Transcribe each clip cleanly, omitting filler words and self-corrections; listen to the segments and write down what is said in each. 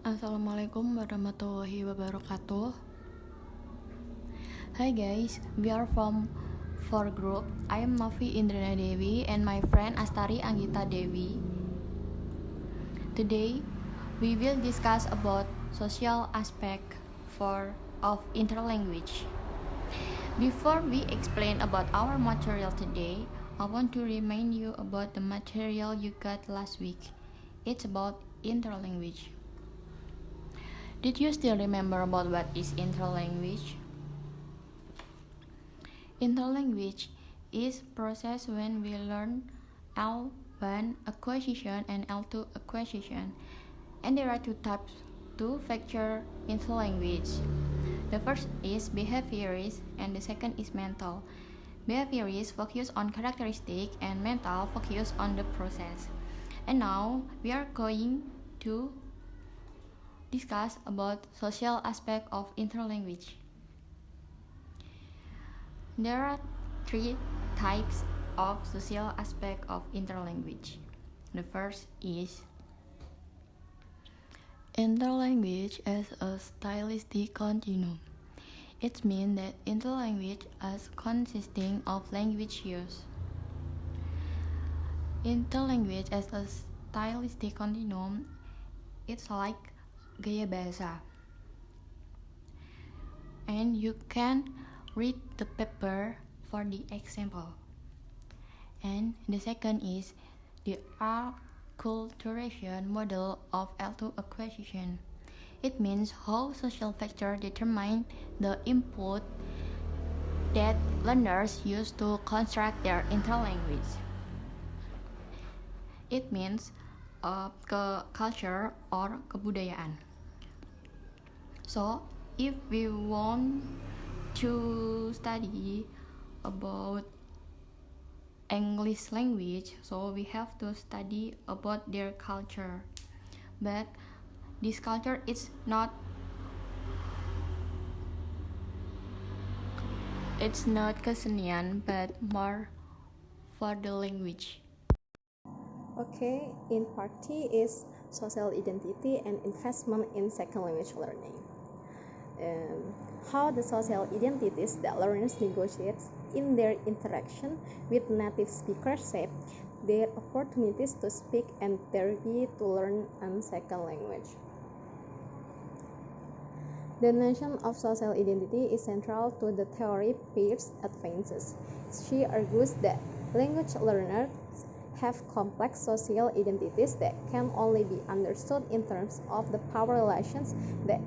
Assalamualaikum warahmatullahi wabarakatuh. Hi guys, we are from 4 group. I am Novi Indriana Dewi and my friend Astari Anggita Dewi. Today, we will discuss about social aspect of interlanguage. Before we explain about our material today, I want to remind you about the material you got last week. It's about interlanguage. Did you still remember about what is interlanguage? Interlanguage is process when we learn L1 acquisition and L2 acquisition. And there are two factor interlanguage. The first is behaviorist and the second is mental. Behaviorist focus on characteristic and mental focus on the process. And now we are going to discuss about social aspect of interlanguage. There are three types of social aspect of interlanguage. The first is interlanguage as a stylistic continuum. It means that interlanguage is consisting of language use. Interlanguage as a stylistic continuum, it's like gaya bahasa. And you can read the paper for the example. And the second is the acculturation model of L2 acquisition. It means how social factors determine the input that learners use to construct their interlanguage. It means culture or kebudayaan. So, if we want to study about English language, so we have to study about their culture. But this culture is not kesenian, but more for the language. Okay, in part T is social identity and investment in second language learning. How the social identities that learners negotiate in their interaction with native speakers shape their opportunities to speak and their ability to learn a second language. The notion of social identity is central to the theory Peirce advances. She argues that language learners have complex social identities that can only be understood in terms of the power relations that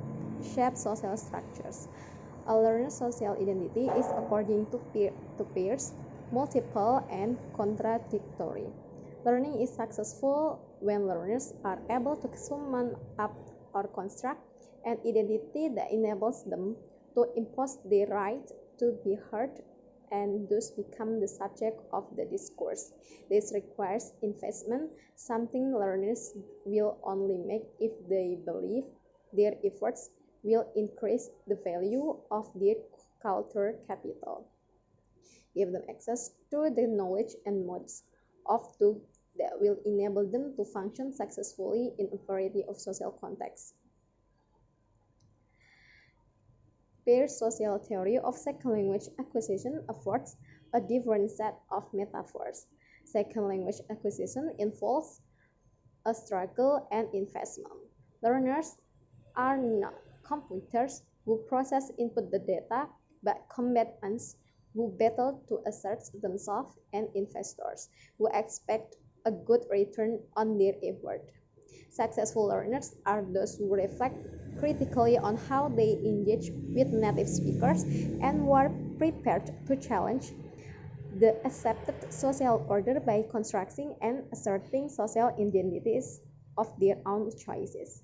shape social structures. A learner's social identity is, according to Peirce, multiple and contradictory. Learning is successful when learners are able to summon up or construct an identity that enables them to impose their right to be heard and thus become the subject of the discourse. This requires investment, something learners will only make if they believe their efforts will increase the value of their cultural capital, give them access to the knowledge and modes of tools that will enable them to function successfully in a variety of social contexts. Peirce's social theory of second language acquisition affords a different set of metaphors. Second language acquisition involves a struggle and investment. Learners are not computers who process input the data, but combatants who battle to assert themselves and investors who expect a good return on their effort. Successful learners are those who reflect critically on how they engage with native speakers and who are prepared to challenge the accepted social order by constructing and asserting social identities of their own choices.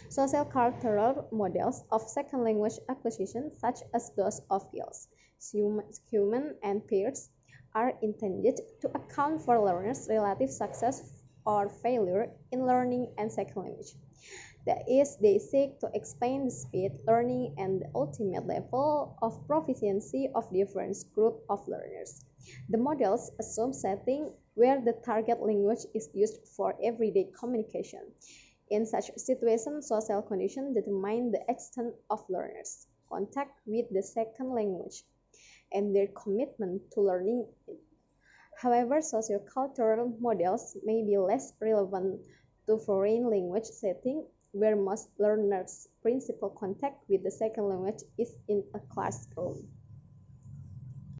Social cultural models of second language acquisition, such as those of Giles, Schumann, and Peirce, are intended to account for learners' relative success or failure in learning a second language. That is, they seek to explain the speed, learning, and the ultimate level of proficiency of different groups of learners. The models assume setting where the target language is used for everyday communication. In such situations, social conditions determine the extent of learners' contact with the second language and their commitment to learning it. However, sociocultural models may be less relevant to foreign language settings where most learners' principal contact with the second language is in a classroom.